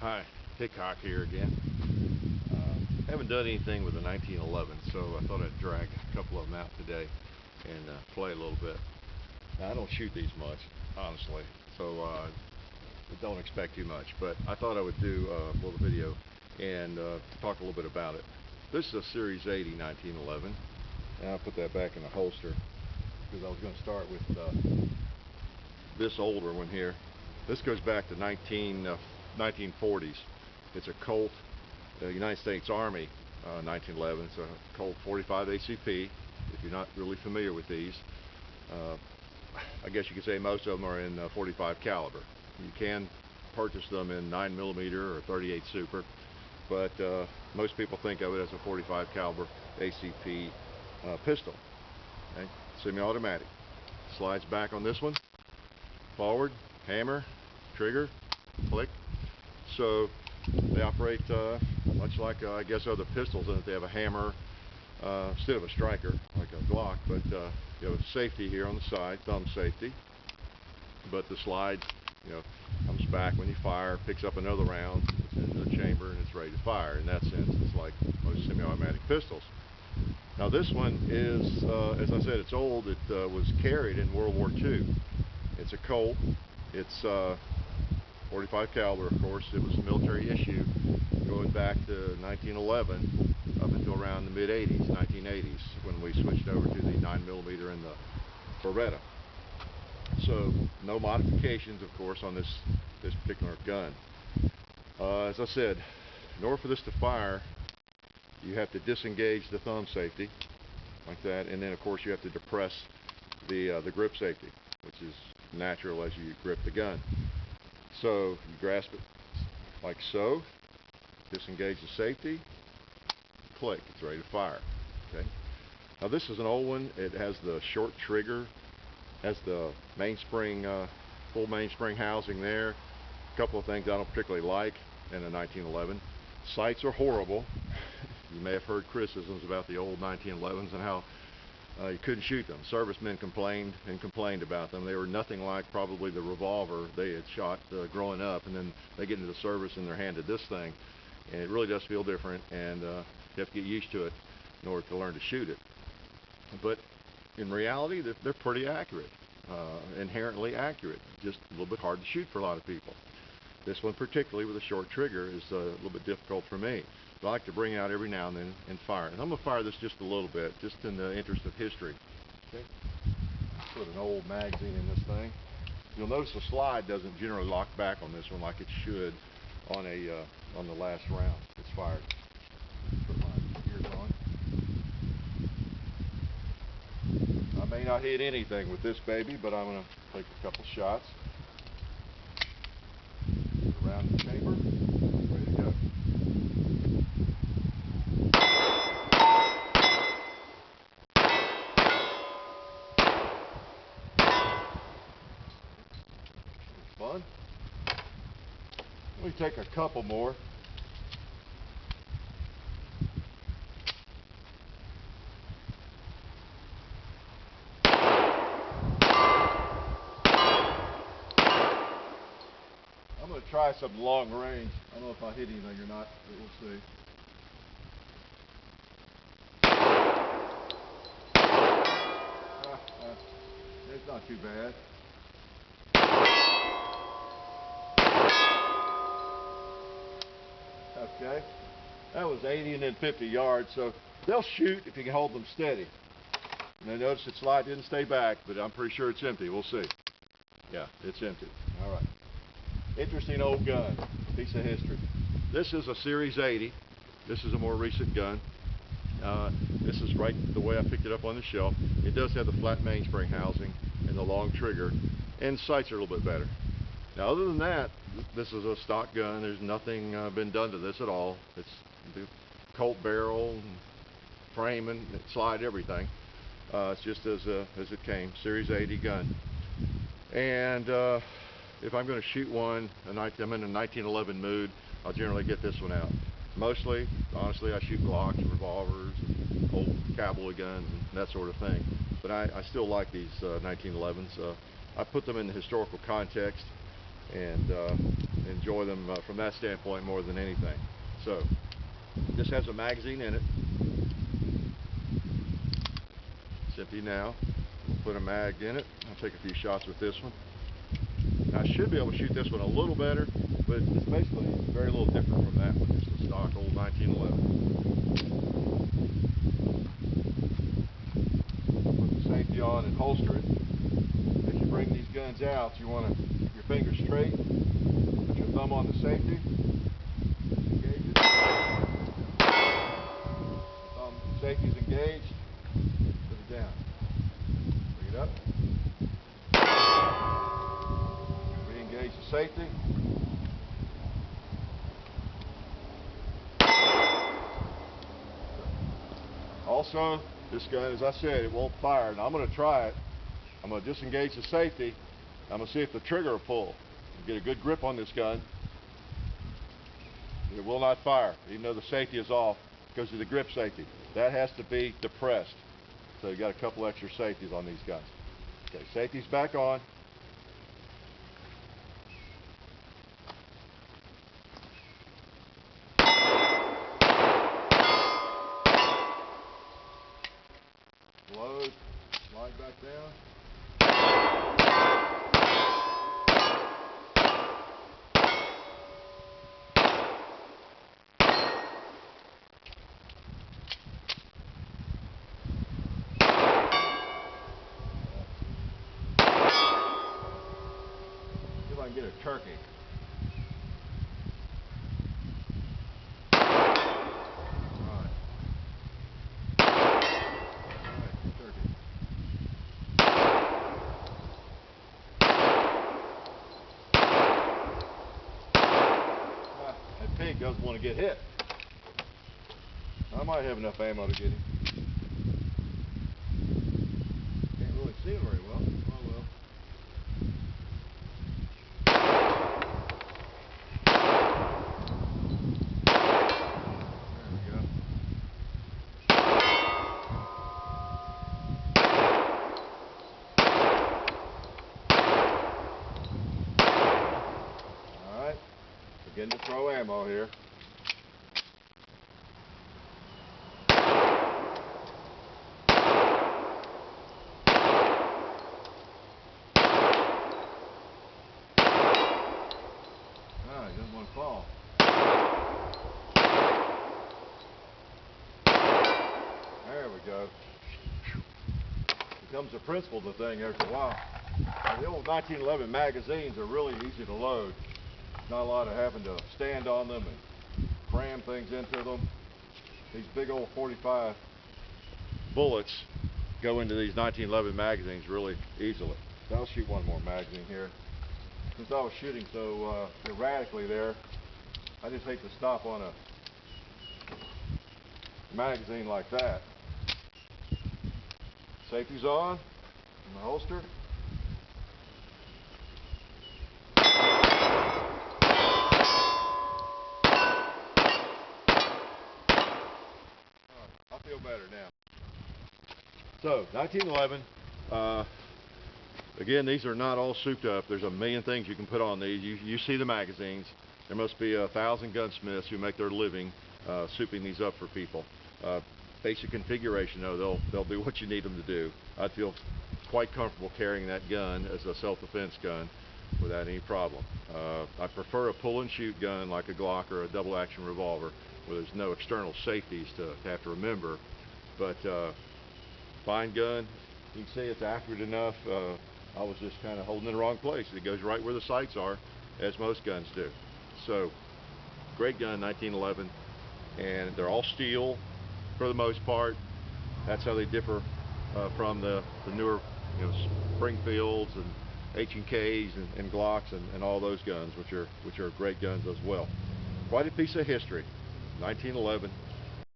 Hi, Hickok here again. Haven't done anything with the 1911, so I thought I'd drag a couple of them out today and play a little bit. Now, I don't shoot these much, honestly, so don't expect too much, but I thought I would do a little video and talk a little bit about it. This is a Series 80 1911, and I'll put that back in the holster because I was going to start with this older one here. This goes back to 1940s. It's a Colt, United States Army 1911. It's a Colt 45 ACP. If you're not really familiar with these, I guess you could say most of them are in 45 caliber. You can purchase them in 9mm or 38 Super, but most people think of it as a 45 caliber ACP pistol. Okay? Semi-automatic. Slides back on this one. Forward, hammer, trigger, click. So they operate much like I guess other pistols, in that they have a hammer instead of a striker like a Glock, but you have safety here on the side, thumb safety. But the slide, comes back when you fire, picks up another round, it's in the chamber, and it's ready to fire. In that sense, it's like most semi-automatic pistols. Now this one is, as I said, it's old. It was carried in World War II. It's a Colt. It's 45 caliber, of course. It was a military issue going back to 1911 up until around the mid-80s, 1980s, when we switched over to the 9mm and the Beretta. So no modifications, of course, on this particular gun. As I said, in order for this to fire, you have to disengage the thumb safety like that, and then of course you have to depress the grip safety, which is natural as you grip the gun. So you grasp it like so, disengage the safety, click, it's ready to fire. Okay. Now this is an old one. It has the short trigger, has the mainspring, full mainspring housing there. A couple of things I don't particularly like in a 1911. Sights are horrible. You may have heard criticisms about the old 1911s and how you couldn't shoot them. Servicemen complained about them. They were nothing like probably the revolver they had shot growing up, and then they get into the service and they're handed this thing, and it really does feel different, and you have to get used to it in order to learn to shoot it. But in reality, they're pretty accurate, inherently accurate, just a little bit hard to shoot for a lot of people. This one particularly with a short trigger is a little bit difficult for me. I like to bring it out every now and then and fire it. And I'm going to fire this just a little bit, just in the interest of history. Okay. Put an old magazine in this thing. You'll notice the slide doesn't generally lock back on this one like it should on the last round it's fired. Put my ears on. I may not hit anything with this baby, but I'm going to take a couple shots. Around the chamber, ready to go. Fun. Let me take a couple more. I'm going to try some long range. I don't know if I hit anything or not, but we'll see. It's not too bad. Okay, that was 80 and then 50 yards, so they'll shoot if you can hold them steady. And I noticed the slide didn't stay back, but I'm pretty sure it's empty. We'll see. Yeah, it's empty. All right. Interesting old gun, piece of history. This is a Series 80. This is a more recent gun. This is right the way I picked it up on the shelf. It does have the flat mainspring housing and the long trigger, and sights are a little bit better. Now, other than that, this is a stock gun. There's nothing been done to this at all. It's the Colt barrel, and frame, and slide, everything. It's just as it came. Series 80 gun. And if I'm going to shoot one, I'm in a 1911 mood, I'll generally get this one out. Mostly, honestly, I shoot Glocks and revolvers and old cowboy guns and that sort of thing. But I still like these 1911s. I put them in the historical context, and enjoy them from that standpoint more than anything. So this has a magazine in it. It's empty now. Put a mag in it. I'll take a few shots with this one. I should be able to shoot this one a little better, but it's basically very little different from that one, just a stock old 1911. Put the safety on and holster it. As you bring these guns out, you want to keep your fingers straight. Put your thumb on the safety. Engage it. The thumb safety's engaged. Put it down. Bring it up. Re-engage the safety. Also, this gun, as I said, it won't fire. Now I'm going to try it. I'm going to disengage the safety. I'm going to see if the trigger will pull. Get a good grip on this gun. It will not fire, even though the safety is off because of the grip safety. That has to be depressed. So you got a couple extra safeties on these guns. Okay, safety's back on. Load, slide back down. See if I can get a turkey. Pig doesn't want to get hit. I might have enough ammo to get him. Can't really see him very well. Oh well. There we go. Alright. Beginning to throw ammo here. Ah, he doesn't want to fall. There we go. Becomes a principle of the thing after a while. Now, the old 1911 magazines are really easy to load. Not a lot of having to stand on them and cram things into them. These big old 45 bullets go into these 1911 magazines really easily. So I'll shoot one more magazine here. Since I was shooting so erratically there, I just hate to stop on a magazine like that. Safety's on in the holster. I feel better now. So 1911. Again, these are not all souped up. There's a million things you can put on these. You see the magazines. There must be 1,000 gunsmiths who make their living souping these up for people. Basic configuration, though, they'll do what you need them to do. I'd feel quite comfortable carrying that gun as a self-defense gun without any problem. I prefer a pull and shoot gun like a Glock or a double action revolver where there's no external safeties to have to remember. But fine gun. You can see it's accurate enough. I was just kind of holding it in the wrong place. It goes right where the sights are, as most guns do. So, great gun, 1911, and they're all steel for the most part. That's how they differ from the newer, Springfields and H&Ks and Glocks and all those guns, which are great guns as well. Quite a piece of history. 1911.